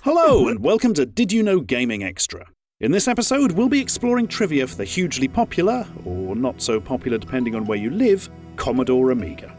Hello and welcome to Did You Know Gaming Extra. In this episode, we'll be exploring trivia for the hugely popular, or not so popular depending on where you live, Commodore Amiga.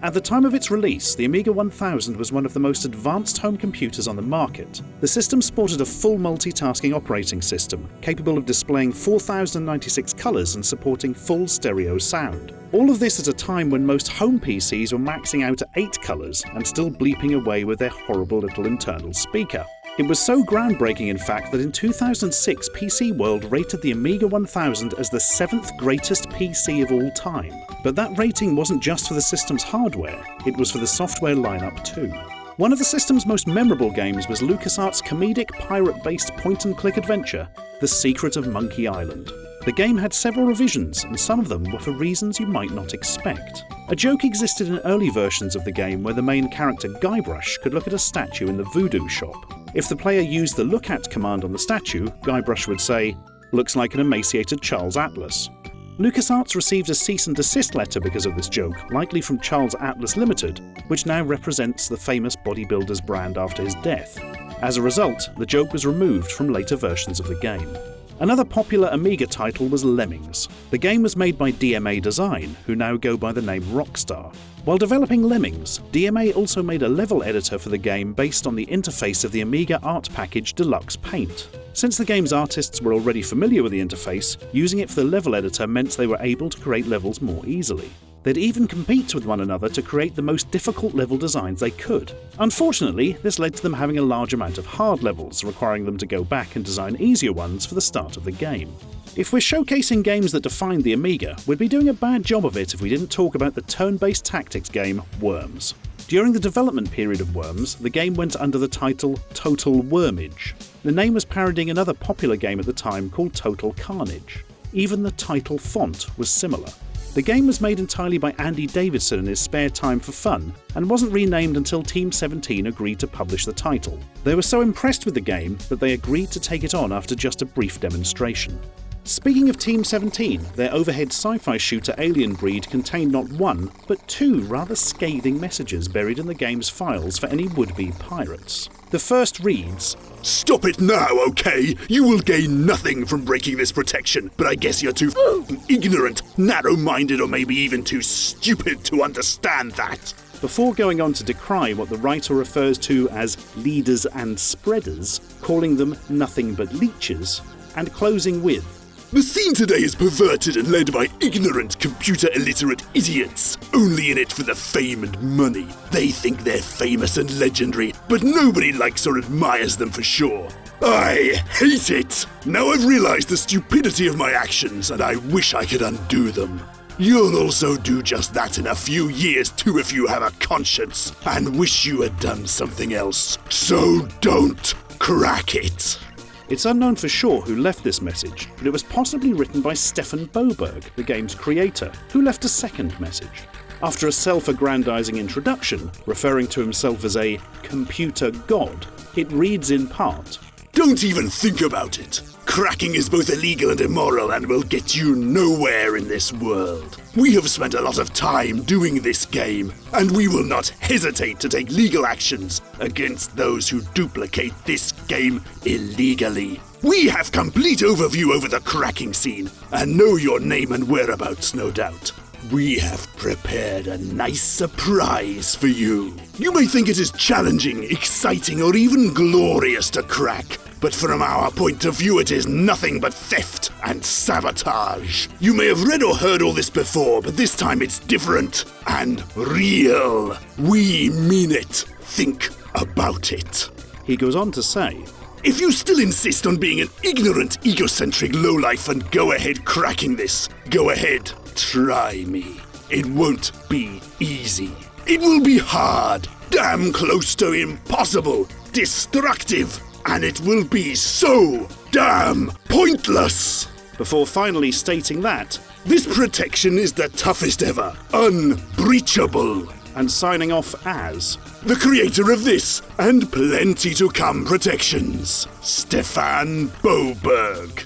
At the time of its release, the Amiga 1000 was one of the most advanced home computers on the market. The system sported a full multitasking operating system, capable of displaying 4096 colours and supporting full stereo sound. All of this at a time when most home PCs were maxing out at 8 colours and still bleeping away with their horrible little internal speaker. It was so groundbreaking, in fact, that in 2006 PC World rated the Amiga 1000 as the 7th greatest PC of all time. But that rating wasn't just for the system's hardware, it was for the software lineup too. One of the system's most memorable games was LucasArts' comedic pirate-based point-and-click adventure, The Secret of Monkey Island. The game had several revisions, and some of them were for reasons you might not expect. A joke existed in early versions of the game where the main character Guybrush could look at a statue in the voodoo shop. If the player used the look at command on the statue, Guybrush would say, "Looks like an emaciated Charles Atlas." LucasArts received a cease and desist letter because of this joke, likely from Charles Atlas Limited, which now represents the famous bodybuilder's brand after his death. As a result, the joke was removed from later versions of the game. Another popular Amiga title was Lemmings. The game was made by DMA Design, who now go by the name Rockstar. While developing Lemmings, DMA also made a level editor for the game based on the interface of the Amiga art package Deluxe Paint. Since the game's artists were already familiar with the interface, using it for the level editor meant they were able to create levels more easily. They'd even compete with one another to create the most difficult level designs they could. Unfortunately, this led to them having a large amount of hard levels, requiring them to go back and design easier ones for the start of the game. If we're showcasing games that defined the Amiga, we'd be doing a bad job of it if we didn't talk about the turn-based tactics game Worms. During the development period of Worms, the game went under the title Total Wormage. The name was parodying another popular game at the time called Total Carnage. Even the title font was similar. The game was made entirely by Andy Davidson in his spare time for fun, and wasn't renamed until Team 17 agreed to publish the title. They were so impressed with the game that they agreed to take it on after just a brief demonstration. Speaking of Team 17, their overhead sci-fi shooter Alien Breed contained not one, but two rather scathing messages buried in the game's files for any would-be pirates. The first reads, "Stop it now, okay? You will gain nothing from breaking this protection, but I guess you're too ignorant, narrow-minded, or maybe even too stupid to understand that." Before going on to decry what the writer refers to as leaders and spreaders, calling them nothing but leeches, and closing with, "The scene today is perverted and led by ignorant, computer-illiterate idiots, only in it for the fame and money. They think they're famous and legendary, but nobody likes or admires them for sure. I hate it! Now I've realized the stupidity of my actions, and I wish I could undo them. You'll also do just that in a few years too if you have a conscience, and wish you had done something else. So don't crack it." It's unknown for sure who left this message, but it was possibly written by Stefan Boberg, the game's creator, who left a second message. After a self-aggrandizing introduction, referring to himself as a computer god, it reads in part, "Don't even think about it. Cracking is both illegal and immoral and will get you nowhere in this world. We have spent a lot of time doing this game, and we will not hesitate to take legal actions against those who duplicate this game illegally. We have complete overview over the cracking scene, and know your name and whereabouts, no doubt. We have prepared a nice surprise for you. You may think it is challenging, exciting, or even glorious to crack, but from our point of view it is nothing but theft and sabotage. You may have read or heard all this before, but this time it's different and real. We mean it. Think about it." He goes on to say, "If you still insist on being an ignorant, egocentric lowlife and go ahead cracking this, go ahead, try me. It won't be easy. It will be hard, damn close to impossible, destructive, and it will be so damn pointless." Before finally stating that, "This protection is the toughest ever, unbreachable." And signing off as, "The creator of this, and plenty to come protections, Stefan Boberg."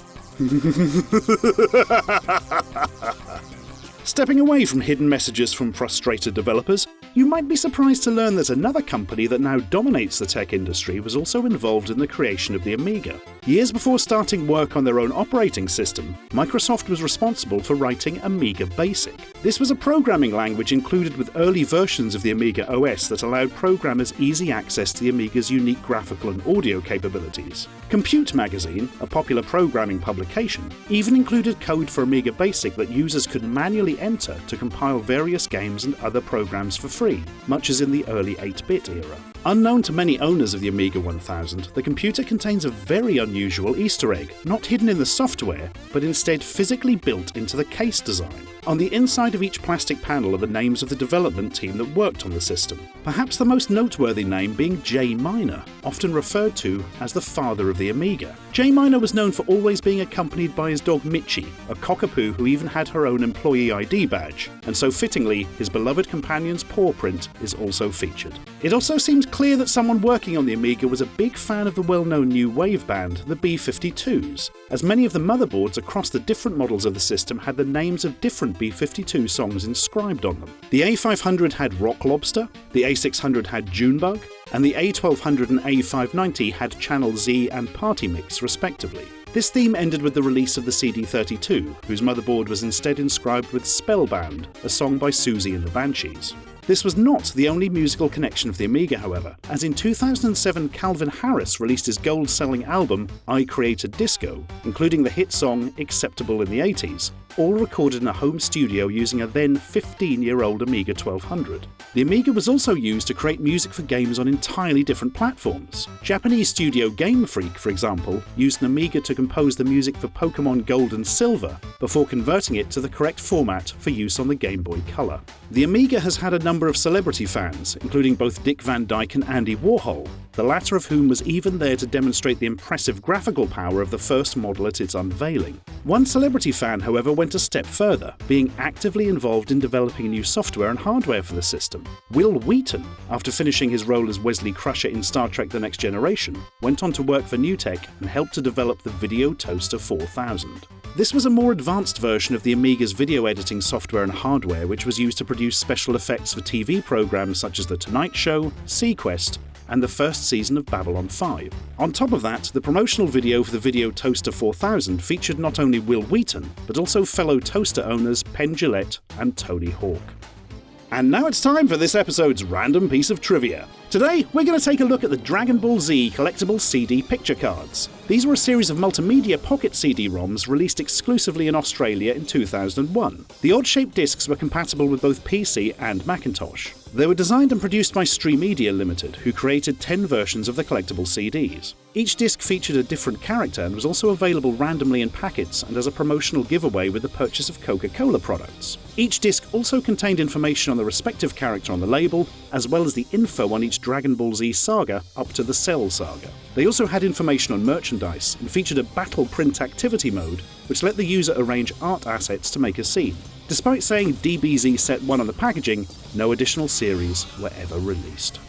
Stepping away from hidden messages from frustrated developers, You might be surprised to learn that another company that now dominates the tech industry was also involved in the creation of the Amiga. Years before starting work on their own operating system, Microsoft was responsible for writing Amiga Basic. This was a programming language included with early versions of the Amiga OS that allowed programmers easy access to the Amiga's unique graphical and audio capabilities. Compute magazine, a popular programming publication, even included code for Amiga Basic that users could manually enter to compile various games and other programs for free, much as in the early 8-bit era. Unknown to many owners of the Amiga 1000, the computer contains a very unusual Easter egg, not hidden in the software, but instead physically built into the case design. On the inside of each plastic panel are the names of the development team that worked on the system, perhaps the most noteworthy name being J Miner, often referred to as the father of the Amiga. J Miner was known for always being accompanied by his dog Michi, a cockapoo who even had her own employee ID badge, and so fittingly, his beloved companion's paw print is also featured. It also seems clear that someone working on the Amiga was a big fan of the well-known new wave band, the B-52s, as many of the motherboards across the different models of the system had the names of different B-52 songs inscribed on them. The A500 had Rock Lobster, the A600 had Junebug, and the A1200 and A590 had Channel Z and Party Mix respectively. This theme ended with the release of the CD32, whose motherboard was instead inscribed with Spellbound, a song by Susie and the Banshees. This was not the only musical connection of the Amiga, however, as in 2007 Calvin Harris released his gold-selling album I Created Disco, including the hit song Acceptable in the 80s, all recorded in a home studio using a then 15-year-old Amiga 1200. The Amiga was also used to create music for games on entirely different platforms. Japanese studio Game Freak, for example, used an Amiga to compose the music for Pokémon Gold and Silver before converting it to the correct format for use on the Game Boy Color. The Amiga has had a number of celebrity fans, including both Dick Van Dyke and Andy Warhol, the latter of whom was even there to demonstrate the impressive graphical power of the first model at its unveiling. One celebrity fan, however, went a step further, being actively involved in developing new software and hardware for the system. Will Wheaton, after finishing his role as Wesley Crusher in Star Trek The Next Generation, went on to work for Newtek and helped to develop the Video Toaster 4000. This was a more advanced version of the Amiga's video editing software and hardware, which was used to produce special effects for TV programs such as The Tonight Show, Sequest, and the first season of Babylon 5. On top of that, the promotional video for the Video Toaster 4000 featured not only Will Wheaton, but also fellow toaster owners PENN Gillette and Tony Hawk. And now it's time for this episode's random piece of trivia. Today, we're going to take a look at the Dragon Ball Z collectible CD picture cards. These were a series of multimedia pocket CD-ROMs released exclusively in Australia in 2001. The odd-shaped discs were compatible with both PC and Macintosh. They were designed and produced by Stream Media Limited, who created 10 versions of the collectible CDs. Each disc featured a different character and was also available randomly in packets and as a promotional giveaway with the purchase of Coca-Cola products. Each disc also contained information on the respective character on the label, as well as the info on each Dragon Ball Z saga up to the Cell saga. They also had information on merchandise and featured a battle print activity mode, which let the user arrange art assets to make a scene. Despite saying DBZ Set 1 on the packaging, no additional series were ever released.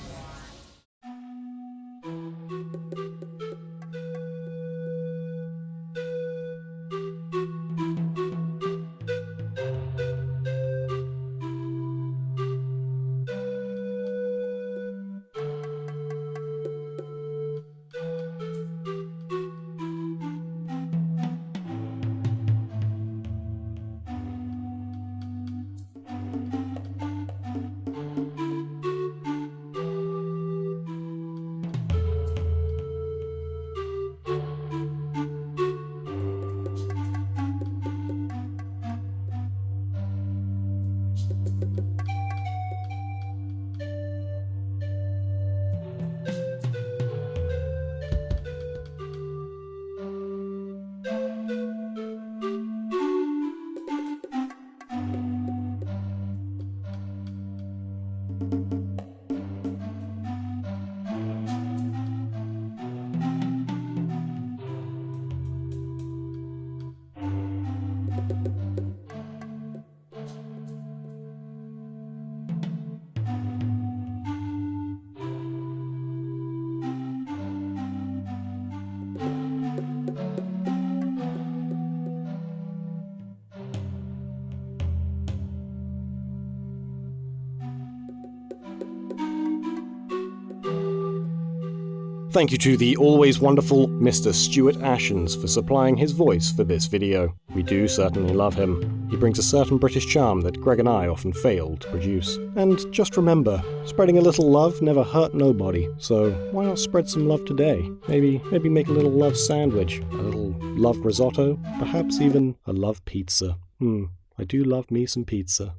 thank you to the always wonderful Mr. Stuart Ashens for supplying his voice for this video. We do certainly love him. He brings a certain British charm that Greg and I often fail to produce. And just remember, spreading a little love never hurt nobody, so why not spread some love today? Maybe make a little love sandwich, a little love risotto, perhaps even a love pizza. I do love me some pizza.